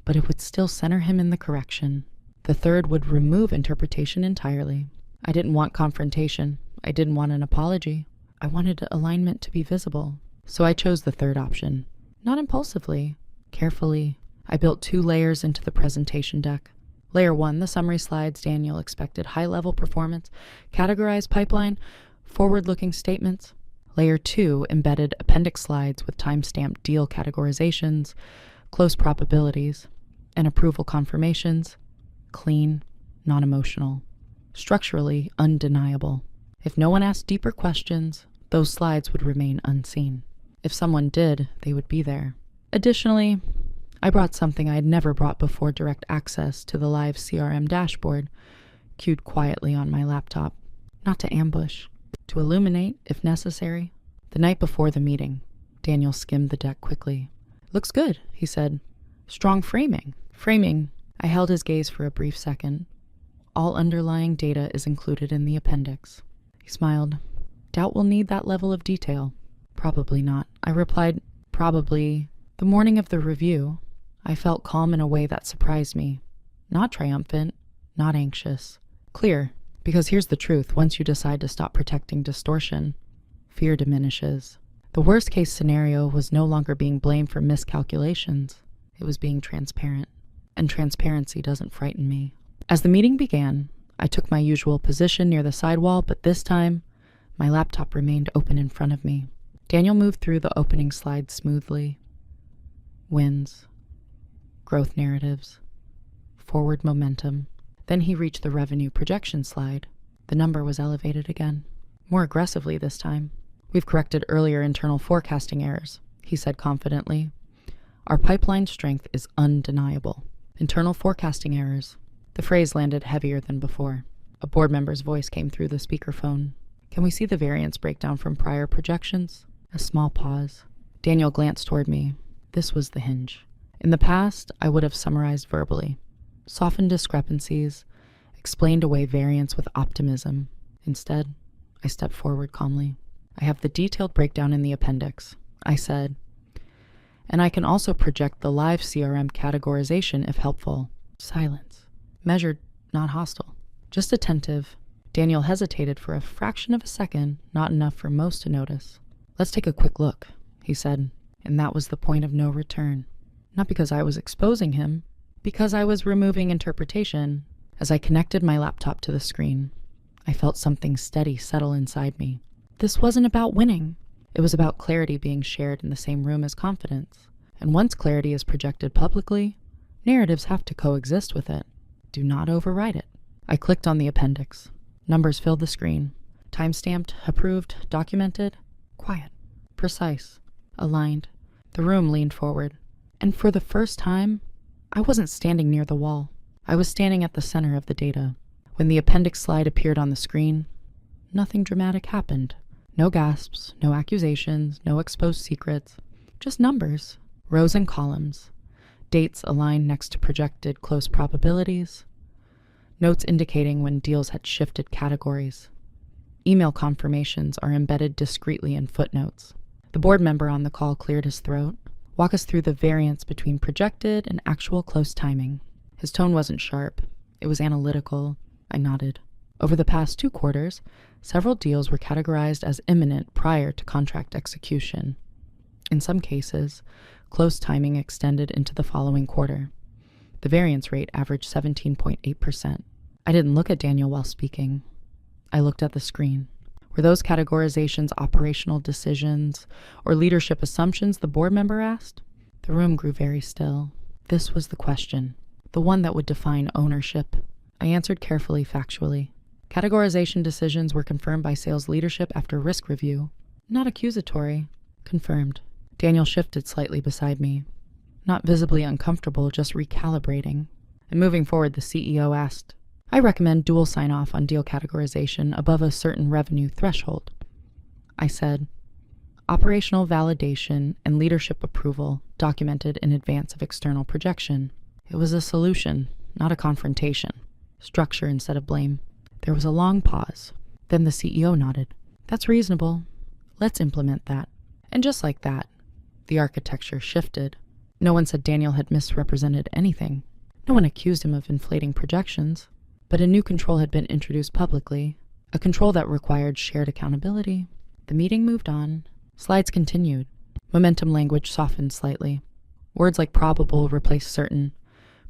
but it would still center him in the correction. The third would remove interpretation entirely. I didn't want confrontation. I didn't want an apology. I wanted alignment to be visible. So I chose the third option. Not impulsively, carefully. I built 2 layers into the presentation deck. Layer 1, the summary slides Daniel expected, high-level performance, categorized pipeline, forward-looking statements. Layer 2 embedded appendix slides with time-stamped deal categorizations, close probabilities, and approval confirmations. Clean, non-emotional, structurally undeniable. If no one asked deeper questions, those slides would remain unseen. If someone did, they would be there. Additionally, I brought something I had never brought before: direct access to the live CRM dashboard, queued quietly on my laptop. Not to ambush, to illuminate, if necessary. The night before the meeting, Daniel skimmed the deck quickly. Looks good, he said. Strong framing. Framing. I held his gaze for a brief second. All underlying data is included in the appendix. He smiled. Doubt we'll need that level of detail. Probably not. I replied, probably. The morning of the review, I felt calm in a way that surprised me. Not triumphant, not anxious. Clear, because here's the truth. Once you decide to stop protecting distortion, fear diminishes. The worst case scenario was no longer being blamed for miscalculations. It was being transparent. And transparency doesn't frighten me. As the meeting began, I took my usual position near the sidewall, but this time, my laptop remained open in front of me. Daniel moved through the opening slides smoothly. Wins, growth narratives, forward momentum. Then he reached the revenue projection slide. The number was elevated again, more aggressively this time. We've corrected earlier internal forecasting errors, he said confidently. Our pipeline strength is undeniable. Internal forecasting errors. The phrase landed heavier than before. A board member's voice came through the speakerphone. Can we see the variance breakdown from prior projections? A small pause. Daniel glanced toward me. This was the hinge. In the past, I would have summarized verbally, softened discrepancies, explained away variance with optimism. Instead, I stepped forward calmly. I have the detailed breakdown in the appendix, I said, and I can also project the live CRM categorization if helpful. Silence. Measured, not hostile. Just attentive. Daniel hesitated for a fraction of a second, not enough for most to notice. Let's take a quick look, he said, and that was the point of no return. Not because I was exposing him, because I was removing interpretation. As I connected my laptop to the screen, I felt something steady settle inside me. This wasn't about winning. It was about clarity being shared in the same room as confidence. And once clarity is projected publicly, narratives have to coexist with it. Do not override it. I clicked on the appendix. Numbers filled the screen. Time-stamped, approved, documented, quiet, precise, aligned. The room leaned forward. And for the first time, I wasn't standing near the wall. I was standing at the center of the data. When the appendix slide appeared on the screen, nothing dramatic happened. No gasps, no accusations, no exposed secrets. Just numbers, rows and columns. Dates aligned next to projected close probabilities. Notes indicating when deals had shifted categories. Email confirmations are embedded discreetly in footnotes. The board member on the call cleared his throat. Walk us through the variance between projected and actual close timing. His tone wasn't sharp. It was analytical. I nodded. Over the past 2 quarters, several deals were categorized as imminent prior to contract execution. In some cases, close timing extended into the following quarter. The variance rate averaged 17.8%. I didn't look at Daniel while speaking. I looked at the screen. Were those categorizations operational decisions or leadership assumptions the board member asked? The room grew very still. This was the question, the one that would define ownership. I answered carefully, factually. Categorization decisions were confirmed by sales leadership after risk review. Not accusatory. Confirmed. Daniel shifted slightly beside me. Not visibly uncomfortable, just recalibrating. And moving forward, the CEO asked, I recommend dual sign-off on deal categorization above a certain revenue threshold. I said, operational validation and leadership approval documented in advance of external projection. It was a solution, not a confrontation. Structure instead of blame. There was a long pause. Then the CEO nodded. That's reasonable. Let's implement that. And just like that, the architecture shifted. No one said Daniel had misrepresented anything. No one accused him of inflating projections. But a new control had been introduced publicly, a control that required shared accountability. The meeting moved on. Slides continued. Momentum language softened slightly. Words like probable replaced certain.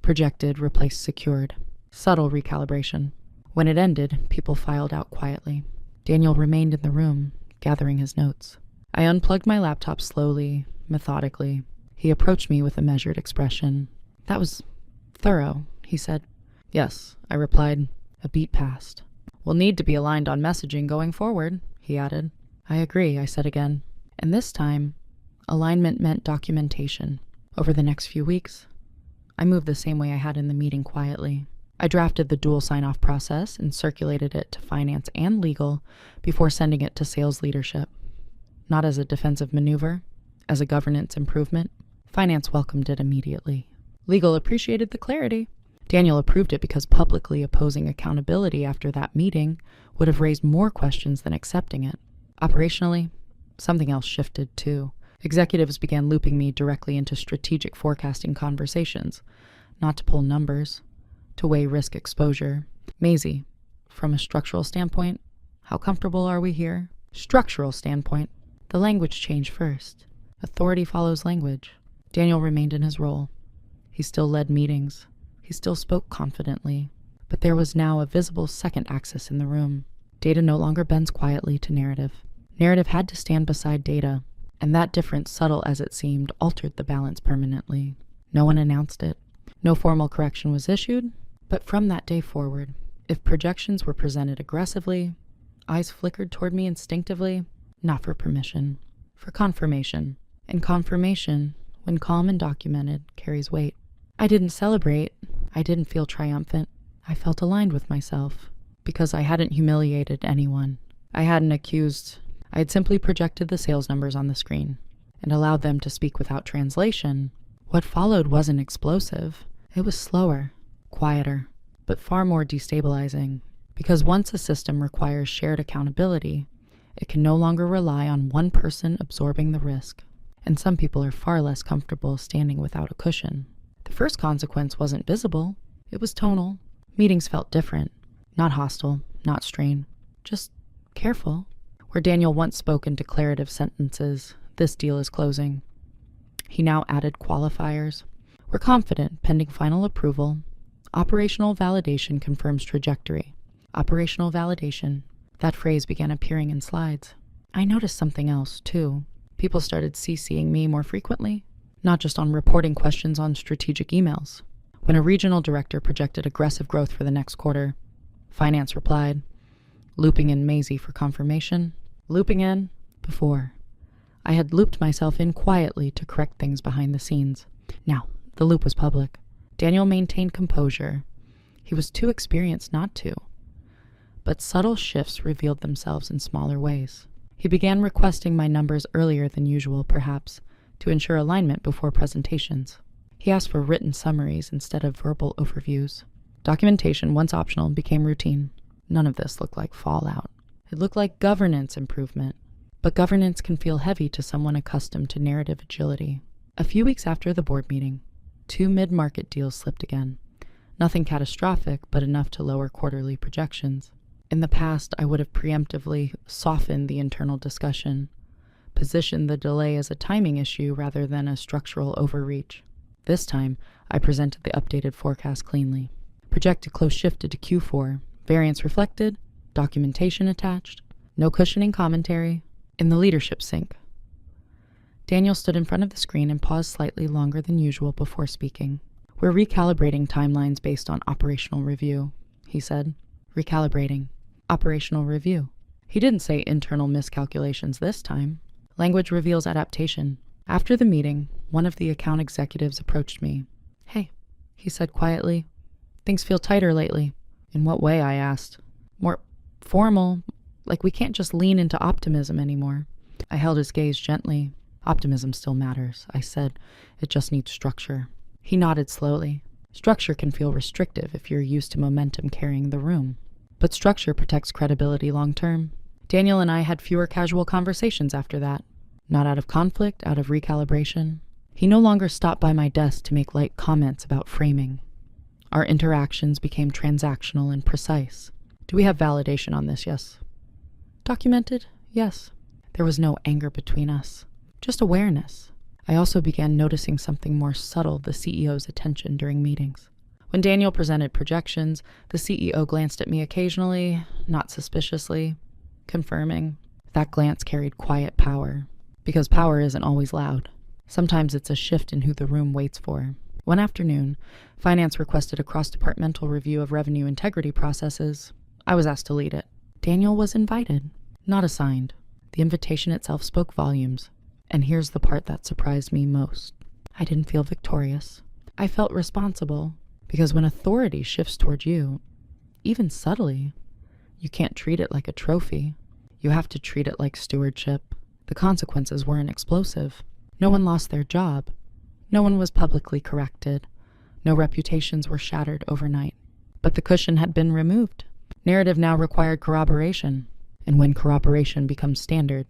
Projected replaced secured. Subtle recalibration. When it ended, people filed out quietly. Daniel remained in the room, gathering his notes. I unplugged my laptop slowly, methodically. He approached me with a measured expression. That was thorough, he said. Yes, I replied. A beat passed. We'll need to be aligned on messaging going forward, he added. I agree, I said again. And this time, alignment meant documentation. Over the next few weeks, I moved the same way I had in the meeting quietly. I drafted the dual sign-off process and circulated it to finance and legal before sending it to sales leadership. Not as a defensive maneuver, as a governance improvement. Finance welcomed it immediately. Legal appreciated the clarity. Daniel approved it because publicly opposing accountability after that meeting would have raised more questions than accepting it. Operationally, something else shifted too. Executives began looping me directly into strategic forecasting conversations, not to pull numbers, to weigh risk exposure. Maisie, from a structural standpoint, how comfortable are we here? Structural standpoint, the language changed first. Authority follows language. Daniel remained in his role. He still led meetings. He still spoke confidently, but there was now a visible second axis in the room. Data no longer bends quietly to narrative. Narrative had to stand beside data, and that difference, subtle as it seemed, altered the balance permanently. No one announced it. No formal correction was issued, but from that day forward, if projections were presented aggressively, eyes flickered toward me instinctively, not for permission, for confirmation. And confirmation, when calm and documented, carries weight. I didn't celebrate. I didn't feel triumphant. I felt aligned with myself because I hadn't humiliated anyone. I hadn't accused. I had simply projected the sales numbers on the screen and allowed them to speak without translation. What followed wasn't explosive. It was slower, quieter, but far more destabilizing because once a system requires shared accountability, it can no longer rely on one person absorbing the risk. And some people are far less comfortable standing without a cushion. The first consequence wasn't visible. It was tonal. Meetings felt different. Not hostile, not strained. Just careful. Where Daniel once spoke in declarative sentences, this deal is closing. He now added qualifiers. We're confident, pending final approval. Operational validation confirms trajectory. Operational validation. That phrase began appearing in slides. I noticed something else, too. People started CCing me more frequently. not just on reporting questions on strategic emails. When a regional director projected aggressive growth for the next quarter, finance replied, looping in Maisie for confirmation. Looping in? Before. I had looped myself in quietly to correct things behind the scenes. Now, the loop was public. Daniel maintained composure. He was too experienced not to. But subtle shifts revealed themselves in smaller ways. He began requesting my numbers earlier than usual, perhaps, to ensure alignment before presentations. He asked for written summaries instead of verbal overviews. Documentation, once optional, became routine. None of this looked like fallout. It looked like governance improvement. But governance can feel heavy to someone accustomed to narrative agility. A few weeks after the board meeting, 2 mid-market deals slipped again. Nothing catastrophic, but enough to lower quarterly projections. In the past, I would have preemptively softened the internal discussion, positioned the delay as a timing issue rather than a structural overreach. This time, I presented the updated forecast cleanly. Projected close shifted to Q4, variance reflected, documentation attached, no cushioning commentary, in the leadership sync. Daniel stood in front of the screen and paused slightly longer than usual before speaking. We're recalibrating timelines based on operational review, he said. Recalibrating. Operational review. He didn't say internal miscalculations this time. Language reveals adaptation. After the meeting, one of the account executives approached me. Hey, he said quietly. Things feel tighter lately. In what way, I asked. More formal, like we can't just lean into optimism anymore. I held his gaze gently. Optimism still matters, I said. It just needs structure. He nodded slowly. Structure can feel restrictive if you're used to momentum carrying the room. But structure protects credibility long term. Daniel and I had fewer casual conversations after that. Not out of conflict, out of recalibration. He no longer stopped by my desk to make light comments about framing. Our interactions became transactional and precise. Do we have validation on this? Yes. Documented? Yes. There was no anger between us. Just awareness. I also began noticing something more subtle, the CEO's attention during meetings. When Daniel presented projections, the CEO glanced at me occasionally, not suspiciously, confirming. That glance carried quiet power, because power isn't always loud. Sometimes it's a shift in who the room waits for. One afternoon, finance requested a cross-departmental review of revenue integrity processes. I was asked to lead it. Daniel was invited, not assigned. The invitation itself spoke volumes. And here's the part that surprised me most. I didn't feel victorious. I felt responsible, because when authority shifts toward you, even subtly, you can't treat it like a trophy. You have to treat it like stewardship. The consequences weren't explosive. No one lost their job. No one was publicly corrected. No reputations were shattered overnight. But the cushion had been removed. Narrative now required corroboration. And when corroboration becomes standard,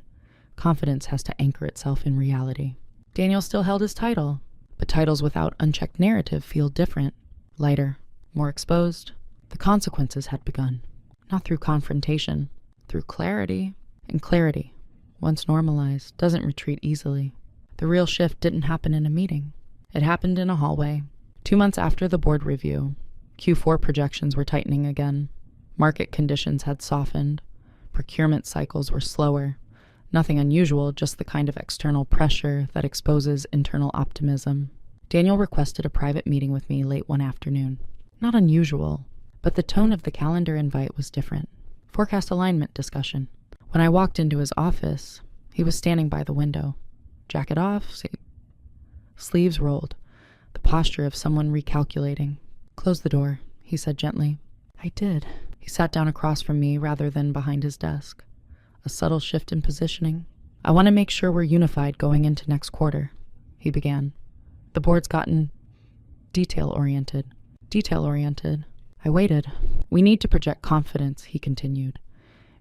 confidence has to anchor itself in reality. Daniel still held his title, but titles without unchecked narrative feel different, lighter, more exposed. The consequences had begun, not through confrontation, through clarity. And clarity, once normalized, doesn't retreat easily. The real shift didn't happen in a meeting. It happened in a hallway. 2 months after the board review, Q4 projections were tightening again. Market conditions had softened. Procurement cycles were slower. Nothing unusual, just the kind of external pressure that exposes internal optimism. Daniel requested a private meeting with me late one afternoon. Not unusual, but the tone of the calendar invite was different. Forecast alignment discussion. When I walked into his office, he was standing by the window. Jacket off, sleeves rolled, the posture of someone recalculating. Close the door, he said gently. I did. He sat down across from me rather than behind his desk. A subtle shift in positioning. I want to make sure we're unified going into next quarter, he began. The board's gotten detail-oriented. Detail-oriented. I waited. We need to project confidence, he continued.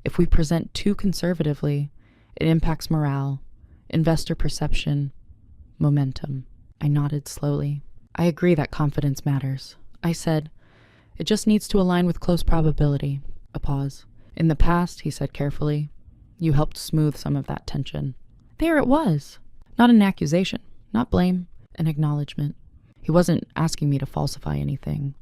If we present too conservatively, it impacts morale, investor perception, momentum. I nodded slowly. I agree that confidence matters. I said, it just needs to align with close probability. A pause. In the past, he said carefully, you helped smooth some of that tension. There it was. Not an accusation, not blame, an acknowledgement. He wasn't asking me to falsify anything.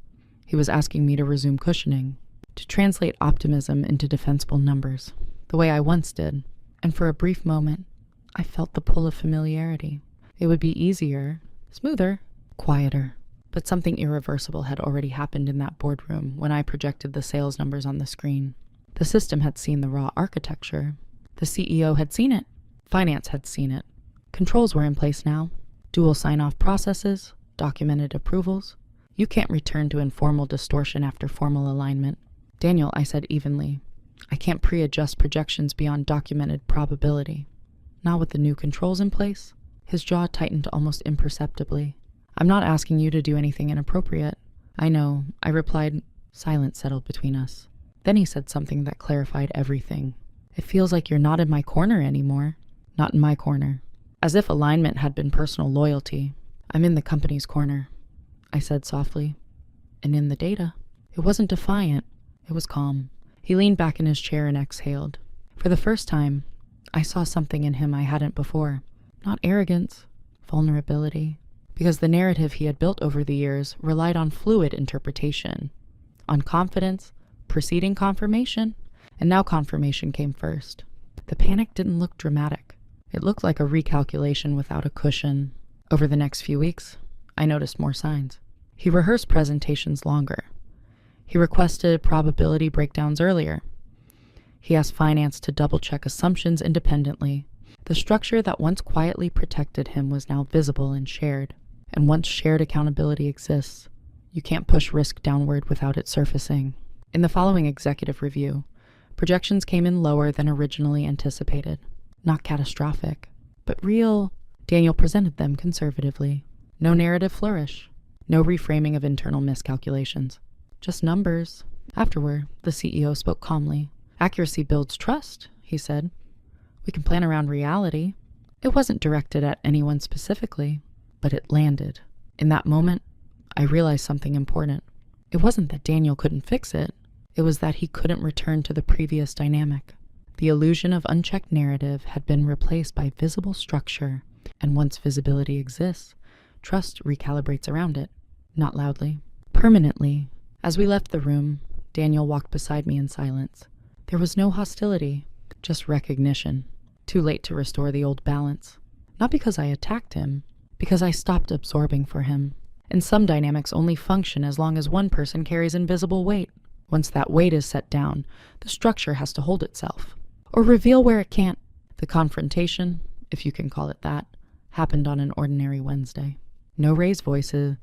He was asking me to resume cushioning, to translate optimism into defensible numbers, the way I once did. And for a brief moment, I felt the pull of familiarity. It would be easier, smoother, quieter. But something irreversible had already happened in that boardroom when I projected the sales numbers on the screen. The system had seen the raw architecture. The CEO had seen it. Finance had seen it. Controls were in place now. Dual sign-off processes, documented approvals. You can't return to informal distortion after formal alignment. Daniel, I said evenly, I can't pre-adjust projections beyond documented probability. Not with the new controls in place. His jaw tightened almost imperceptibly. I'm not asking you to do anything inappropriate. I know, I replied. Silence settled between us. Then he said something that clarified everything. It feels like you're not in my corner anymore. Not in my corner. As if alignment had been personal loyalty. I'm in the company's corner, I said softly. And in the data. It wasn't defiant. It was calm. He leaned back in his chair and exhaled. For the first time, I saw something in him I hadn't before. Not arrogance, vulnerability. Because the narrative he had built over the years relied on fluid interpretation, on confidence, preceding confirmation, and now confirmation came first. The panic didn't look dramatic. It looked like a recalculation without a cushion. Over the next few weeks, I noticed more signs. He rehearsed presentations longer. He requested probability breakdowns earlier. He asked finance to double-check assumptions independently. The structure that once quietly protected him was now visible and shared. And once shared accountability exists, you can't push risk downward without it surfacing. In the following executive review, projections came in lower than originally anticipated. Not catastrophic, but real. Daniel presented them conservatively. No narrative flourish. No reframing of internal miscalculations. Just numbers. Afterward, the CEO spoke calmly. Accuracy builds trust, he said. We can plan around reality. It wasn't directed at anyone specifically, but it landed. In that moment, I realized something important. It wasn't that Daniel couldn't fix it. It was that he couldn't return to the previous dynamic. The illusion of unchecked narrative had been replaced by visible structure, and once visibility exists, trust recalibrates around it. Not loudly, permanently. As we left the room, Daniel walked beside me in silence. There was no hostility, just recognition. Too late to restore the old balance. Not because I attacked him, because I stopped absorbing for him. And some dynamics only function as long as one person carries invisible weight. Once that weight is set down, the structure has to hold itself, or reveal where it can't. The confrontation, if you can call it that, happened on an ordinary Wednesday. No raised voices,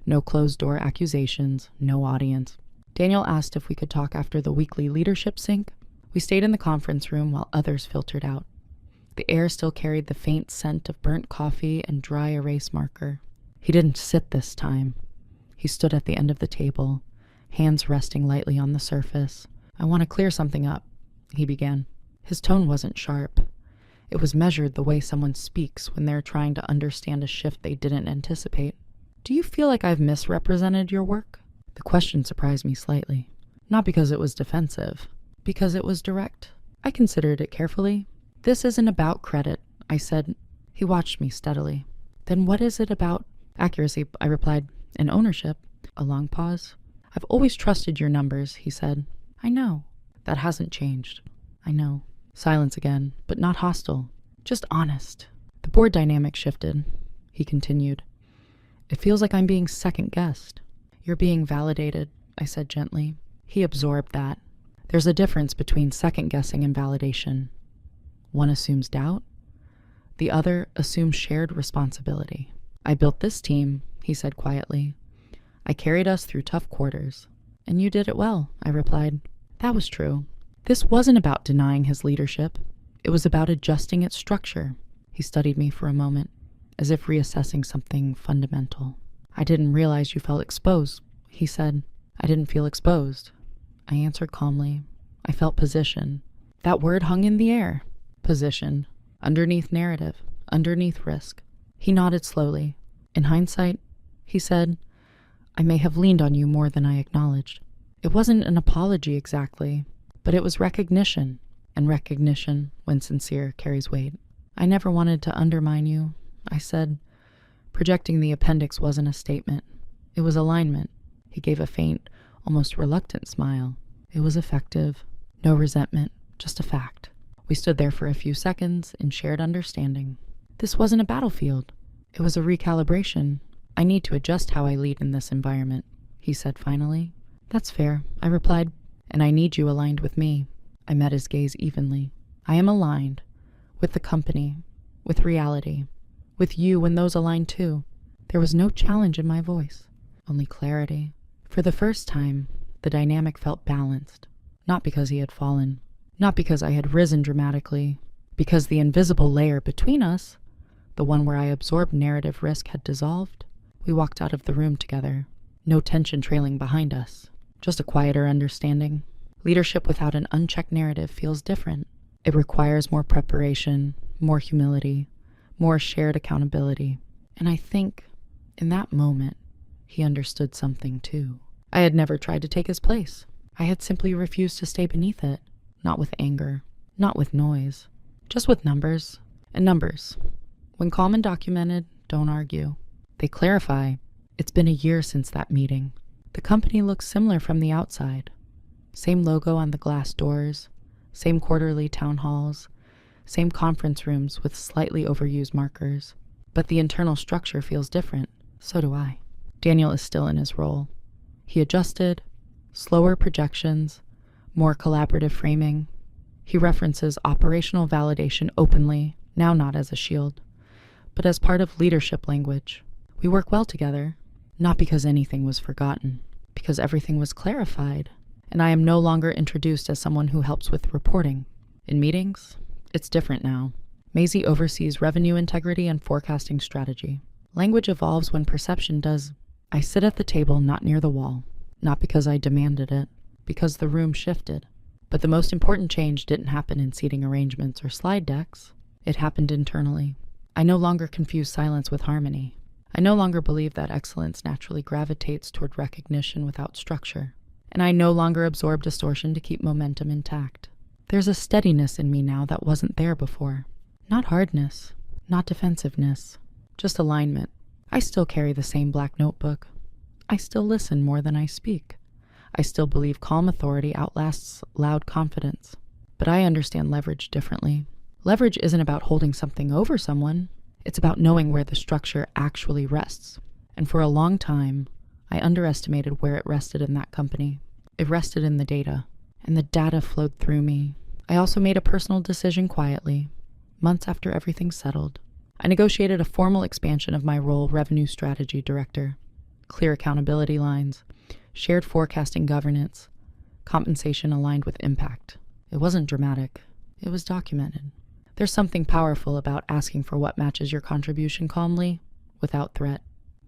no closed-door accusations, no audience. Daniel asked if we could talk after the weekly leadership sync. We stayed in the conference room while others filtered out. The air still carried the faint scent of burnt coffee and dry erase marker. He didn't sit this time. He stood at the end of the table, hands resting lightly on the surface. I want to clear something up, he began. His tone wasn't sharp. It was measured the way someone speaks when they're trying to understand a shift they didn't anticipate. Do you feel like I've misrepresented your work? The question surprised me slightly. Not because it was defensive, because it was direct. I considered it carefully. This isn't about credit, I said. He watched me steadily. Then what is it about? Accuracy, I replied, and ownership. A long pause. I've always trusted your numbers, he said. I know. That hasn't changed. I know. Silence again, but not hostile. Just honest. The board dynamic shifted, he continued. It feels like I'm being second-guessed. You're being validated, I said gently. He absorbed that. There's a difference between second-guessing and validation. One assumes doubt. The other assumes shared responsibility. I built this team, he said quietly. I carried us through tough quarters. And you did it well, I replied. That was true. This wasn't about denying his leadership. It was about adjusting its structure. He studied me for a moment, as if reassessing something fundamental. I didn't realize you felt exposed, he said. I didn't feel exposed. I answered calmly. I felt position. That word hung in the air. Position. Underneath narrative. Underneath risk. He nodded slowly. In hindsight, he said, I may have leaned on you more than I acknowledged. It wasn't an apology exactly, but it was recognition, and recognition, when sincere, carries weight. I never wanted to undermine you, I said. Projecting the appendix wasn't a statement. It was alignment. He gave a faint, almost reluctant smile. It was effective. No resentment, just a fact. We stood there for a few seconds in shared understanding. This wasn't a battlefield. It was a recalibration. I need to adjust how I lead in this environment, he said finally. That's fair, I replied, and I need you aligned with me. I met his gaze evenly. I am aligned with the company, with reality, with you and those aligned too. There was no challenge in my voice, only clarity. For the first time, the dynamic felt balanced, not because he had fallen, not because I had risen dramatically, because the invisible layer between us, the one where I absorbed narrative risk, had dissolved. We walked out of the room together, no tension trailing behind us, just a quieter understanding. Leadership without an unchecked narrative feels different. It requires more preparation, more humility, more shared accountability. And I think, in that moment, he understood something too. I had never tried to take his place. I had simply refused to stay beneath it, not with anger, not with noise, just with numbers. And numbers, when calm and documented, don't argue. They clarify. It's been a year since that meeting. The company looks similar from the outside. Same logo on the glass doors, same quarterly town halls, same conference rooms with slightly overused markers. But the internal structure feels different. So do I. Daniel is still in his role. He adjusted, slower projections, more collaborative framing. He references operational validation openly, now not as a shield, but as part of leadership language. We work well together, not because anything was forgotten, because everything was clarified, and I am no longer introduced as someone who helps with reporting. In meetings, it's different now. Maisie oversees revenue integrity and forecasting strategy. Language evolves when perception does. I sit at the table not near the wall, not because I demanded it, because the room shifted. But the most important change didn't happen in seating arrangements or slide decks. It happened internally. I no longer confuse silence with harmony. I no longer believe that excellence naturally gravitates toward recognition without structure. And I no longer absorb distortion to keep momentum intact. There's a steadiness in me now that wasn't there before. Not hardness, not defensiveness, just alignment. I still carry the same black notebook. I still listen more than I speak. I still believe calm authority outlasts loud confidence. But I understand leverage differently. Leverage isn't about holding something over someone. It's about knowing where the structure actually rests. And for a long time, I underestimated where it rested in that company. It rested in the data, and the data flowed through me. I also made a personal decision quietly, months after everything settled. I negotiated a formal expansion of my role, revenue strategy director. Clear accountability lines, shared forecasting governance, compensation aligned with impact. It wasn't dramatic. It was documented. There's something powerful about asking for what matches your contribution calmly, without threat.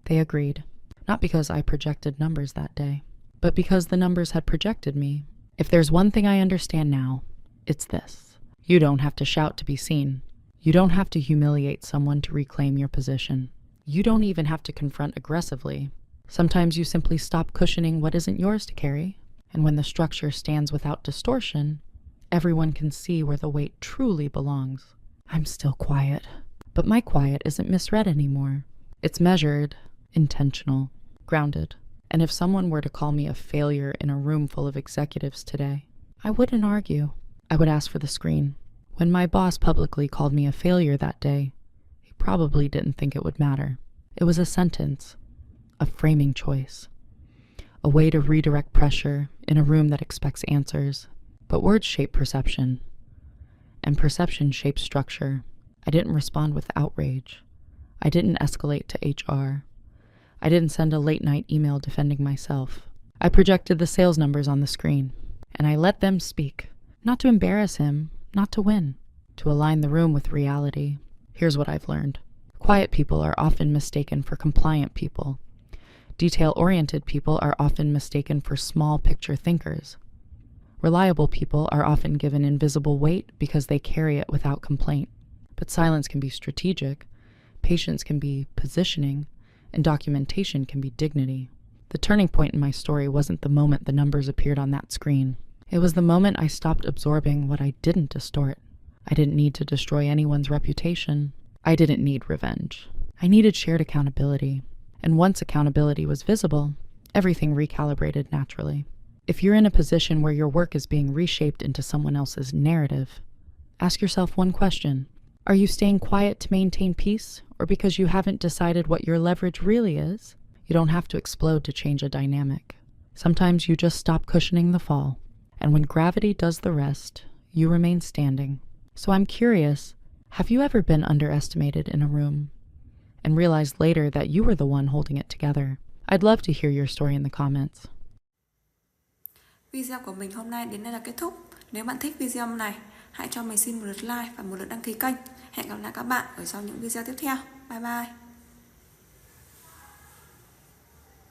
They agreed. Not because I projected numbers that day, but because the numbers had projected me. If there's one thing I understand now, it's this. You don't have to shout to be seen. You don't have to humiliate someone to reclaim your position. You don't even have to confront aggressively. Sometimes you simply stop cushioning what isn't yours to carry, and when the structure stands without distortion, everyone can see where the weight truly belongs. I'm still quiet, but my quiet isn't misread anymore. It's measured, intentional, grounded. And if someone were to call me a failure in a room full of executives today, I wouldn't argue. I would ask for the screen. When my boss publicly called me a failure that day, he probably didn't think it would matter. It was a sentence, a framing choice, a way to redirect pressure in a room that expects answers. But words shape perception, and perception shapes structure. I didn't respond with outrage. I didn't escalate to HR. I didn't send a late-night email defending myself. I projected the sales numbers on the screen, and I let them speak, not to embarrass him, not to win, to align the room with reality. Here's what I've learned. Quiet people are often mistaken for compliant people. Detail-oriented people are often mistaken for small-picture thinkers. Reliable people are often given invisible weight because they carry it without complaint. But silence can be strategic, patience can be positioning, and documentation can be dignity. The turning point in my story wasn't the moment the numbers appeared on that screen. It was the moment I stopped absorbing what I didn't distort. I didn't need to destroy anyone's reputation. I didn't need revenge. I needed shared accountability. And once accountability was visible, everything recalibrated naturally. If you're in a position where your work is being reshaped into someone else's narrative, ask yourself one question. Are you staying quiet to maintain peace, or because you haven't decided what your leverage really is? You don't have to explode to change a dynamic. Sometimes you just stop cushioning the fall, and when gravity does the rest, you remain standing. So I'm curious, have you ever been underestimated in a room and realized later that you were the one holding it together? I'd love to hear your story in the comments. Video của mình hôm nay đến đây là kết thúc. Nếu bạn thích video này, hãy cho mình xin một lượt like và một lượt đăng ký kênh. Hẹn gặp lại các bạn ở trong những video tiếp theo. Bye bye.